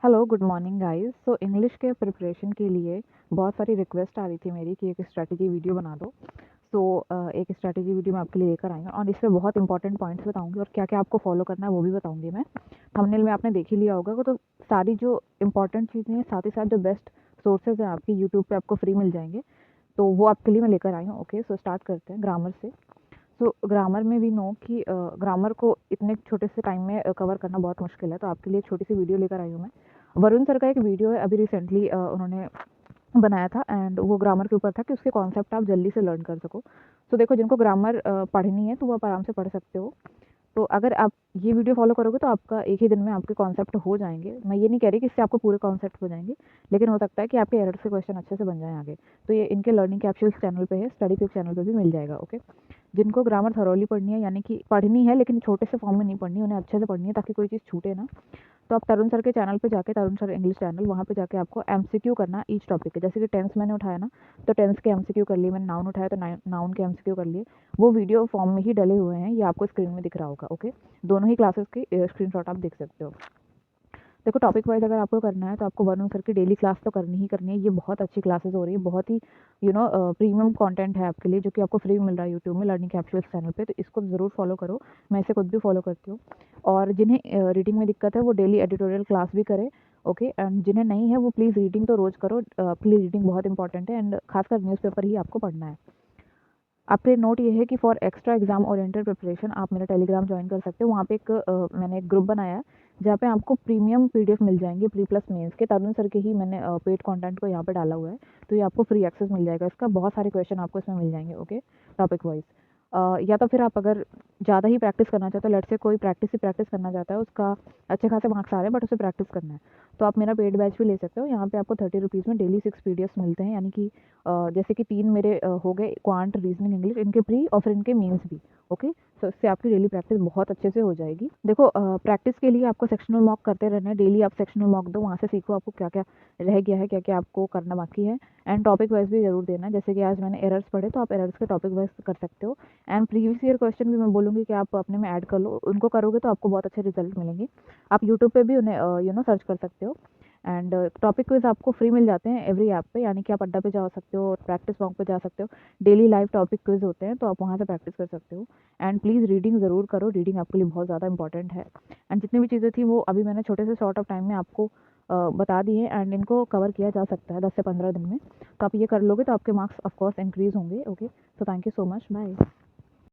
Hello, good morning guys. So English के preparation के लिए बहुत सारी रिक्वेस्ट आ रही थी मेरी कि एक स्ट्रैटेजी वीडियो बना दो। सो एक स्ट्रैटेजी वीडियो मैं आपके लिए लेकर आई हूँ और इसमें बहुत इंपॉर्टेंट पॉइंट्स बताऊंगी और क्या क्या आपको फॉलो करना है वो भी बताऊंगी मैं। थंबनेल में आपने देख ही लिया होगा, तो सारी जो इंपॉर्टेंट चीज़ें हैं साथ ही साथ जो बेस्ट सोर्सेज हैं आपकी यूट्यूब पे आपको फ्री मिल जाएंगे, तो वो आपके लिए मैं लेकर आई हूँ। ओके, सो स्टार्ट करते हैं ग्रामर से। सो ग्रामर में भी नो कि ग्रामर को इतने छोटे से टाइम में कवर करना बहुत मुश्किल है, तो आपके लिए एक छोटी सी वीडियो लेकर आई हूँ मैं। वरुण सर का एक वीडियो है, अभी रिसेंटली उन्होंने बनाया था एंड वो ग्रामर के ऊपर था कि उसके कॉन्सेप्ट आप जल्दी से लर्न कर सको। तो देखो, जिनको ग्रामर पढ़नी है तो वो आप आराम से पढ़ सकते हो। तो अगर आप ये वीडियो फॉलो करोगे तो आपका एक ही दिन में आपके कॉन्सेप्ट हो जाएंगे। मैं ये नहीं कह रही कि इससे आपको पूरे कॉन्सेप्ट हो जाएंगे, लेकिन हो सकता है कि आपके एरर से क्वेश्चन अच्छे से बन जाए आगे। तो ये इनके लर्निंग कैप्सूल्स चैनल पे है, स्टडी क्विक चैनल पे भी मिल जाएगा। ओके, जिनको ग्रामर थरोली पढ़नी है, यानी कि पढ़नी है लेकिन छोटे से फॉर्म में नहीं पढ़नी, उन्हें अच्छे से पढ़नी है ताकि कोई चीज़ छूटे ना, तो आप तरुण सर के चैनल पे जाके, तरुण सर इंग्लिश चैनल, वहाँ पे जाके आपको एमसीक्यू करना ईच टॉपिक के। जैसे कि टेंस मैंने उठाया ना, तो टेंस के एमसीक्यू कर लिए, मैंने नाउन उठाया तो नाउन के एमसीक्यू कर लिए। वो वीडियो फॉर्म में ही डले हुए हैं, ये आपको स्क्रीन में दिख रहा होगा। ओके, दोनों ही क्लासेस की स्क्रीनशॉट आप देख सकते हो। देखो, टॉपिक वाइज अगर आपको करना है तो आपको वरुण सर की डेली क्लास तो करनी ही करनी है। ये बहुत अच्छी क्लासेस हो रही है, बहुत ही प्रीमियम कंटेंट है आपके लिए, जो कि आपको फ्री मिल रहा है यूट्यूब में लर्निंग कैप्सूल्स चैनल पे, तो इसको ज़रूर फॉलो करो। मैं इसे खुद भी फॉलो करती हूँ। और जिन्हें रीडिंग में दिक्कत है वो डेली एडिटोरियल क्लास भी करें। ओके, एंड जिन्हें नहीं है वो प्लीज़ रीडिंग तो रोज़ करो। आपके लिए रीडिंग बहुत इंपॉर्टेंट है एंड खासकर न्यूज़पेपर ही आपको पढ़ना है। आपके नोट ये है कि for extra exam oriented preparation आप मेरा टेलीग्राम ज्वाइन कर सकते हो। वहाँ पे मैंने एक ग्रुप बनाया है जहाँ पे आपको प्रीमियम पीडीएफ मिल जाएंगे प्री प्लस मेंस के। तरुण सर के ही मैंने पेड कंटेंट को यहाँ पे डाला हुआ है, तो ये आपको फ्री एक्सेस मिल जाएगा इसका। बहुत सारे क्वेश्चन आपको इसमें मिल जाएंगे। Okay, topic wise. या तो फिर आप अगर ज़्यादा ही प्रैक्टिस करना चाहते हो, लेट से कोई प्रैक्टिस ही प्रैक्टिस करना चाहता है, उसका अच्छे खासे मार्क्स आ रहे हैं बट उसे प्रैक्टिस करना है, तो आप मेरा पेड बैच भी ले सकते हो। यहाँ पे आपको 30 रुपीज़ में डेली 6 पीडीएफ मिलते हैं, यानी कि जैसे कि 3 मेरे हो गए क्वांट, रीजनिंग, इंग्लिश, इनके प्री और फिर इनके मेंस भी। ओके, तो इससे आपकी डेली प्रैक्टिस बहुत अच्छे से हो जाएगी। देखो, प्रैक्टिस के लिए आपको सेक्शनल मॉक करते रहना है डेली। आप सेक्शनल मॉक दो, वहाँ से सीखो आपको क्या क्या रह गया है, क्या क्या आपको करना बाकी है। एंड टॉपिक वाइज भी जरूर देना है, जैसे कि आज मैंने एरर्स पढ़े तो आप एरर्स के टॉपिक वाइज कर सकते हो। एंड प्रीवियस ईयर क्वेश्चन भी मैं बोलूँगी कि आप अपने में ऐड कर लो, उनको करोगे तो आपको बहुत अच्छे रिजल्ट मिलेंगे। आप यूट्यूब पे भी उन्हें सर्च कर सकते हो। एंड टॉपिक क्विज आपको फ्री मिल जाते हैं एवरी ऐप पे, यानी कि आप अड्डा पे जा सकते हो और प्रैक्टिस मॉक पे जा सकते हो। डेली लाइव टॉपिक क्विज होते हैं, तो आप वहाँ से प्रैक्टिस कर सकते हो। एंड प्लीज़ रीडिंग ज़रूर करो, रीडिंग आपके लिए बहुत ज़्यादा इंपॉर्टेंट है। एंड जितनी भी चीज़ें थी वो अभी मैंने छोटे से शॉर्ट ऑफ टाइम में आपको बता दी है, एंड इनको कवर किया जा सकता है 10 से 15 दिन में। तो आप ये कर लोगे तो आपके मार्क्स ऑफकोर्स इंक्रीज़ होंगे। Okay, so thank you so much, bye.